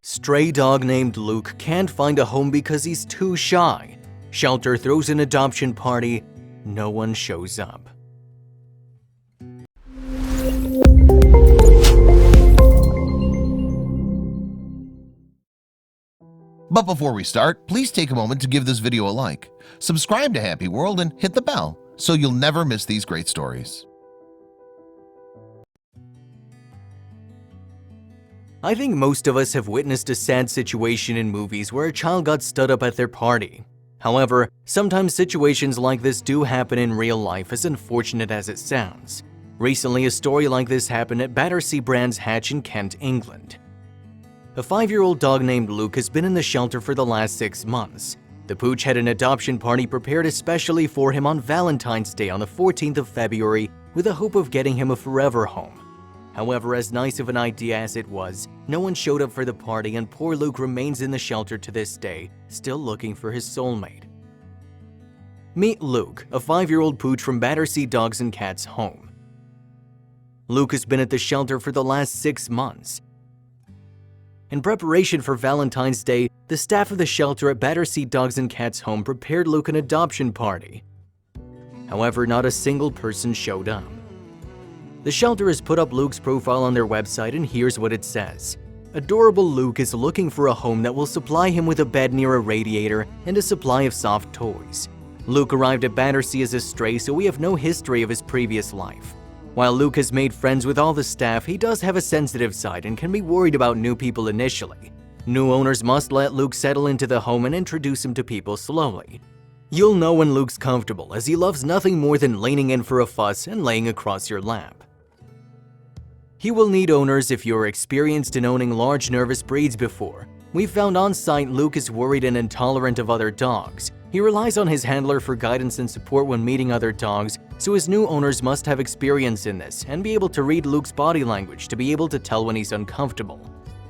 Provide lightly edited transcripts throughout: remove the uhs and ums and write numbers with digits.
Stray dog named Luke can't find a home because he's too shy. Shelter throws an adoption party. No one shows up. But before we start, please take a moment to give this video a like, subscribe to HappyWorld, and hit the bell so you'll never miss these great stories. I think most of us have witnessed a sad situation in movies where a child got stood up at their party. However, sometimes situations like this do happen in real life, as unfortunate as it sounds. Recently, a story like this happened at Battersea Brands Hatch in Kent, England. A 5-year-old dog named Luke has been in the shelter for the last 6 months. The pooch had an adoption party prepared especially for him on Valentine's Day on the 14th of February with the hope of getting him a forever home. However, as nice of an idea as it was, no one showed up for the party and poor Luke remains in the shelter to this day, still looking for his soulmate. Meet Luke, a 5-year-old pooch from Battersea Dogs and Cats home. Luke has been at the shelter for the last 6 months. In preparation for Valentine's Day, the staff of the shelter at Battersea Dogs and Cats home prepared Luke an adoption party. However, not a single person showed up. The shelter has put up Luke's profile on their website, and here's what it says. Adorable Luke is looking for a home that will supply him with a bed near a radiator and a supply of soft toys. Luke arrived at Battersea as a stray, so we have no history of his previous life. While Luke has made friends with all the staff, he does have a sensitive side and can be worried about new people initially. New owners must let Luke settle into the home and introduce him to people slowly. You'll know when Luke's comfortable, as he loves nothing more than leaning in for a fuss and laying across your lap. He will need owners if you're experienced in owning large nervous breeds before. We found on site Luke is worried and intolerant of other dogs. He relies on his handler for guidance and support when meeting other dogs, so his new owners must have experience in this and be able to read Luke's body language to be able to tell when he's uncomfortable.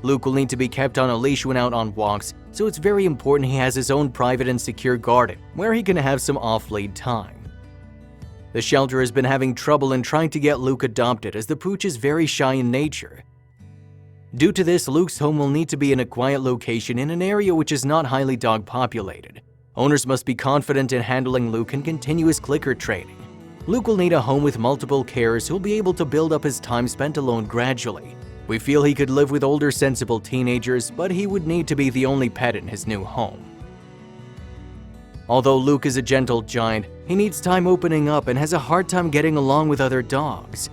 Luke will need to be kept on a leash when out on walks, so it's very important he has his own private and secure garden where he can have some off-lead time. The shelter has been having trouble in trying to get Luke adopted, as the pooch is very shy in nature. Due to this, Luke's home will need to be in a quiet location in an area which is not highly dog populated. Owners must be confident in handling Luke and continuous clicker training. Luke will need a home with multiple carers who'll be able to build up his time spent alone gradually. We feel he could live with older sensible teenagers, but he would need to be the only pet in his new home. Although Luke is a gentle giant, he needs time opening up and has a hard time getting along with other dogs.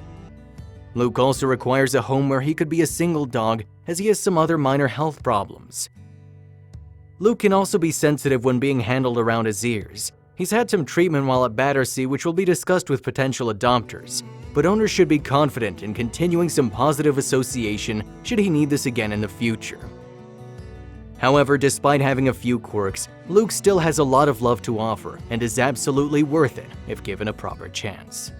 Luke also requires a home where he could be a single dog, as he has some other minor health problems. Luke can also be sensitive when being handled around his ears. He's had some treatment while at Battersea, which will be discussed with potential adopters, but owners should be confident in continuing some positive association should he need this again in the future. However, despite having a few quirks, Luke still has a lot of love to offer and is absolutely worth it if given a proper chance.